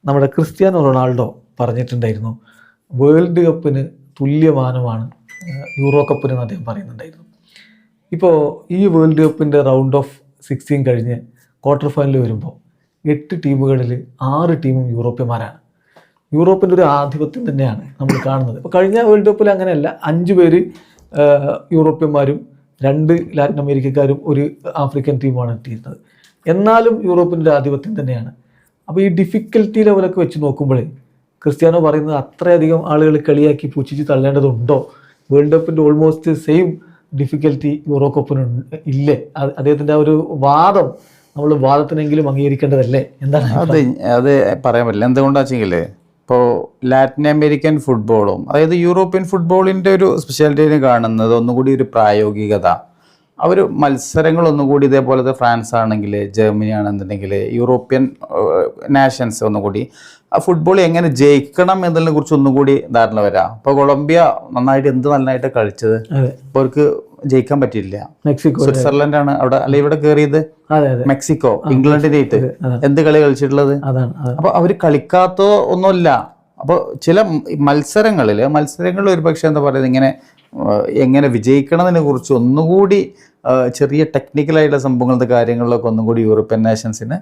നമ്മുടെ Cristiano Ronaldo പറഞ്ഞിട്ടുണ്ടായിരുന്നു, world കപ്പിന് തുല്യമാനമാണ് യൂറോ കപ്പിന് എന്ന് അദ്ദേഹം പറയുന്നുണ്ടായിരുന്നു. ഇപ്പോൾ ഈ വേൾഡ് കപ്പിൻ്റെ റൗണ്ട് ഓഫ് 16 കഴിഞ്ഞ് ക്വാർട്ടർ ഫൈനൽ വരുമ്പോൾ 8 ടീമുകളിൽ 6 ടീമും യൂറോപ്യന്മാരാണ്. യൂറോപ്പിൻ്റെ ഒരു ആധിപത്യം തന്നെയാണ് നമ്മൾ കാണുന്നത്. ഇപ്പോൾ കഴിഞ്ഞ വേൾഡ് കപ്പിൽ അങ്ങനെയല്ല, 5 പേര് യൂറോപ്യന്മാരും 2 ലാറ്റിൻ അമേരിക്കക്കാരും ഒരു ആഫ്രിക്കൻ ടീമാണ് എത്തിയിരുന്നത്. എന്നാലും യൂറോപ്പിൻ്റെ ആധിപത്യം തന്നെയാണ്. അപ്പോൾ ഈ ഡിഫിക്കൽറ്റി ലെവലൊക്കെ വെച്ച് നോക്കുമ്പോൾ ക്രിസ്ത്യാനോ പറയുന്നത് അത്രയധികം ആളുകൾ കളിയാക്കി പുച്ഛിച്ച് തള്ളേണ്ടതുണ്ടോ? വേൾഡ് കപ്പിൻ്റെ ഓൾമോസ്റ്റ് സെയിം ഡിഫിക്കൽറ്റി യൂറോ കപ്പിന് ഇല്ലേ? അദ്ദേഹത്തിൻ്റെ ആ ഒരു വാദം നമ്മൾ വാദത്തിനെങ്കിലും അംഗീകരിക്കേണ്ടതല്ലേ? എന്താണ് അത് പറയാൻ പറ്റില്ല. എന്തുകൊണ്ടാണെന്ന് വെച്ചെങ്കിൽ ഇപ്പോൾ ലാറ്റിൻ അമേരിക്കൻ ഫുട്ബോളും അതായത് യൂറോപ്യൻ ഫുട്ബോളിൻ്റെ ഒരു സ്പെഷ്യാലിറ്റി കാണുന്നത് ഒന്നുകൂടി ഒരു പ്രായോഗികത. അവർ മത്സരങ്ങളൊന്നുകൂടി ഇതേപോലത്തെ ഫ്രാൻസ് ആണെങ്കിൽ, ജർമ്മനി ആണെന്നുണ്ടെങ്കിൽ, യൂറോപ്യൻ നാഷൻസ് ഒന്നുകൂടി ആ ഫുട്ബോൾ എങ്ങനെ ജയിക്കണം എന്നതിനെ കുറിച്ച് ഒന്നുകൂടി ധാരണ വരാം. ഇപ്പോൾ കൊളംബിയ നന്നായിട്ട് കളിച്ചത്, ഇപ്പോൾ അവർക്ക് ജയിക്കാൻ പറ്റിയില്ല. മെക്സിക്കോ, സ്വിറ്റ്സർലൻഡ് ആണ് അവിടെ അല്ലെ ഇവിടെ കയറിയത്, മെക്സിക്കോ ഇംഗ്ലണ്ടിനായിട്ട് എന്ത് കളി കളിച്ചിട്ടുള്ളത്. അപ്പോൾ അവർ കളിക്കാത്തോ ഒന്നുമില്ല. അപ്പോൾ ചില മത്സരങ്ങളിൽ ഒരു പക്ഷേ എന്താ പറയുന്നത്, ഇങ്ങനെ എങ്ങനെ വിജയിക്കണതിനെ കുറിച്ച് ഒന്നുകൂടി ചെറിയ ടെക്നിക്കലായിട്ടുള്ള സംഭവങ്ങളുടെ കാര്യങ്ങളിലൊക്കെ ഒന്നും കൂടി യൂറോപ്യൻ നാഷൻസിന്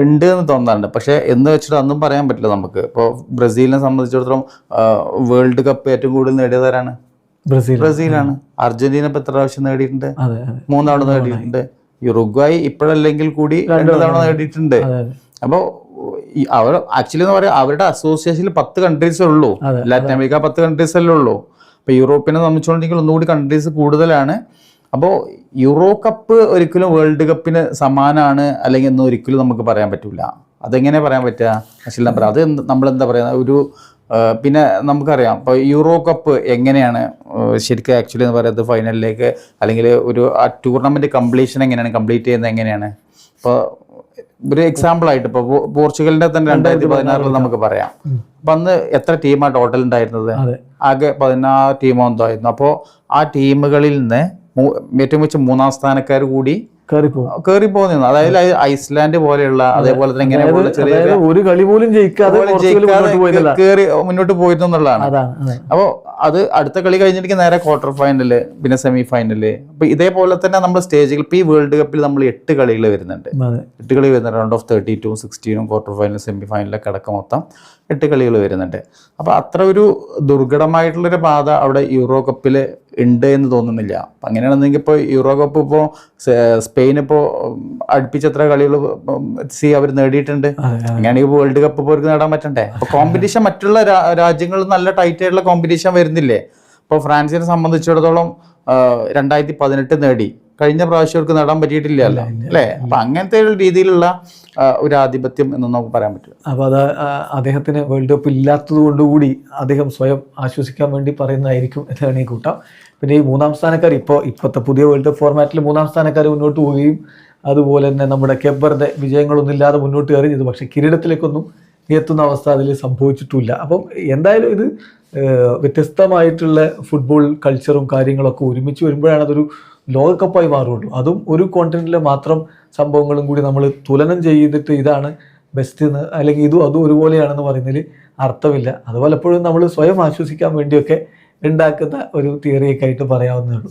ഉണ്ട് എന്ന് തോന്നാറുണ്ട്. പക്ഷേ എന്ന് വെച്ചിട്ട് അതൊന്നും പറയാൻ പറ്റില്ല നമുക്ക്. ഇപ്പോൾ ബ്രസീലിനെ സംബന്ധിച്ചിടത്തോളം വേൾഡ് കപ്പ് ഏറ്റവും കൂടുതൽ നേടിയതാരാണ്? ബ്രസീലാണ്. അർജന്റീന ഇപ്പോൾ എത്ര പ്രാവശ്യം നേടിയിട്ടുണ്ട്? 3 തവണ നേടിയിട്ടുണ്ട്. യുറുഗ്വായ് ഇപ്പോഴല്ലെങ്കിൽ കൂടി 2 തവണ നേടിയിട്ടുണ്ട്. അപ്പോൾ അവർ ആക്ച്വലി എന്ന് പറയാം, അവരുടെ അസോസിയേഷനിൽ 10 കൺട്രീസേ ഉള്ളൂ. ലാറ്റിൻ അമേരിക്ക 10 കൺട്രീസല്ലേ ഉള്ളൂ. അപ്പോൾ യൂറോപ്പിനെ സംബന്ധിച്ചുകൊണ്ടെങ്കിൽ ഒന്നുകൂടി കൺട്രീസ് കൂടുതലാണ്. അപ്പോൾ യൂറോ കപ്പ് ഒരിക്കലും വേൾഡ് കപ്പിന് സമാനമാണ് അല്ലെങ്കിൽ ഒന്നും ഒരിക്കലും നമുക്ക് പറയാൻ പറ്റില്ല. അതെങ്ങനെ പറയാൻ പറ്റുക? അശ്വിൻ പറയാം, അത് നമ്മളെന്താ പറയുക, ഒരു പിന്നെ നമുക്കറിയാം ഇപ്പോൾ യൂറോ കപ്പ് എങ്ങനെയാണ് ശരിക്കും ആക്ച്വലി എന്ന് പറയുന്നത്, ഫൈനലിലേക്ക് അല്ലെങ്കിൽ ഒരു ആ ടൂർണമെൻറ്റ് കംപ്ലീറ്റ് ചെയ്യുന്നത് എങ്ങനെയാണ്? ഇപ്പോൾ ഒരു എക്സാമ്പിളായിട്ട് ഇപ്പോൾ പോർച്ചുഗലിൻ്റെ തന്നെ 2016 നമുക്ക് പറയാം. അപ്പം അന്ന് എത്ര ടീമാണ് ടോട്ടൽ ഉണ്ടായിരുന്നത്? ആകെ 16 ടീമോ എന്തോ ആയിരുന്നു. അപ്പോൾ ആ ടീമുകളിൽ നിന്ന് ഏറ്റവും വെച്ച് 3-ാം സ്ഥാനക്കാർ കൂടി കയറി പോകുന്നു. അതായത് ഐസ്ലാൻഡ് പോലെയുള്ള അതേപോലെ തന്നെ ഇങ്ങനെ ചെറിയ ഒരു കളി പോലും ജയിക്കാതെ കയറി മുന്നോട്ട് പോയിരുന്നു എന്നുള്ളതാണ്. അപ്പോൾ അത് അടുത്ത കളി കഴിഞ്ഞിട്ട് നേരെ ക്വാർട്ടർ ഫൈനല്, പിന്നെ സെമി ഫൈനല്. അപ്പൊ ഇതേപോലെ തന്നെ നമ്മൾ സ്റ്റേജുകൾ ഇപ്പോൾ ഈ വേൾഡ് കപ്പിൽ നമ്മൾ 8 കളികൾ വരുന്നുണ്ട്. 8 കളി വരുന്നുണ്ട്. Round of 32, 16, quarter final, semi ഫൈനലൊക്കെ അടക്കം മൊത്തം 8 കളികൾ വരുന്നുണ്ട്. അപ്പോൾ അത്ര ഒരു ദുർഘടമായിട്ടുള്ളൊരു പാത അവിടെ യൂറോ കപ്പിൽ ഉണ്ട് എന്ന് തോന്നുന്നില്ല. അപ്പം അങ്ങനെയാണെന്നെങ്കിൽ ഇപ്പോൾ യൂറോ കപ്പ് ഇപ്പോൾ സ്പെയിൻ ഇപ്പോൾ അടുപ്പിച്ച് എത്ര കളികൾ അവർ നേടിയിട്ടുണ്ട്. അങ്ങനെയാണെങ്കിൽ വേൾഡ് കപ്പ് ഇപ്പോൾ അവർക്ക് നേടാൻ പറ്റണ്ടേ? അപ്പോൾ കോമ്പറ്റീഷൻ മറ്റുള്ള രാജ്യങ്ങളിൽ നല്ല ടൈറ്റ് ആയിട്ടുള്ള കോമ്പറ്റീഷൻ വരുന്നില്ലേ? ഇപ്പോൾ ഫ്രാൻസിനെ സംബന്ധിച്ചിടത്തോളം 2018 നേടി, കഴിഞ്ഞ പ്രാവശ്യം അവർക്ക് നേടാൻ പറ്റിയിട്ടില്ല അല്ലേ? അപ്പം അങ്ങനത്തെ ഒരു രീതിയിലുള്ള ഒരു ആധിപത്യം എന്നൊന്നും നമുക്ക് പറയാൻ പറ്റില്ല. അപ്പോൾ അത് അദ്ദേഹത്തിന് വേൾഡ് കപ്പ് ഇല്ലാത്തത് കൊണ്ടുകൂടി അദ്ദേഹം സ്വയം ആശ്വസിക്കാൻ വേണ്ടി പറയുന്നതായിരിക്കും എന്നാണ് ഈ കൂട്ടം. പിന്നെ ഈ 3-ാം സ്ഥാനക്കാർ ഇപ്പോഴത്തെ പുതിയ വേൾഡ് കപ്പ് ഫോർമാറ്റിൽ 3-ാം സ്ഥാനക്കാർ മുന്നോട്ട് പോവുകയും അതുപോലെ തന്നെ നമ്മുടെ കേപ്പറിൻ്റെ വിജയങ്ങളൊന്നും ഇല്ലാതെ മുന്നോട്ട് കയറി ചെയ്തു. പക്ഷേ കിരീടത്തിലേക്കൊന്നും എത്തുന്ന അവസ്ഥ അതിൽ സംഭവിച്ചിട്ടില്ല. അപ്പം എന്തായാലും ഇത് വ്യത്യസ്തമായിട്ടുള്ള ഫുട്ബോൾ കൾച്ചറും കാര്യങ്ങളൊക്കെ ഒരുമിച്ച് വരുമ്പോഴാണ് അതൊരു ലോകകപ്പായി മാറുള്ളൂ. അതും ഒരു കോണ്ടിനെന്റിലെ മാത്രം സംഭവങ്ങളും കൂടി നമ്മൾ തുലനം ചെയ്തിട്ട് ഇതാണ് ബെസ്റ്റ് എന്ന് അല്ലെങ്കിൽ അതും ഒരുപോലെയാണെന്ന് പറയുന്നതിൽ അർത്ഥമില്ല. അത് പലപ്പോഴും നമ്മൾ സ്വയം ആശ്വസിക്കാൻ വേണ്ടിയൊക്കെ ഉണ്ടാക്കുന്ന ഒരു തിയറിയൊക്കെ ആയിട്ട് പറയാവുന്നേ ഉള്ളൂ.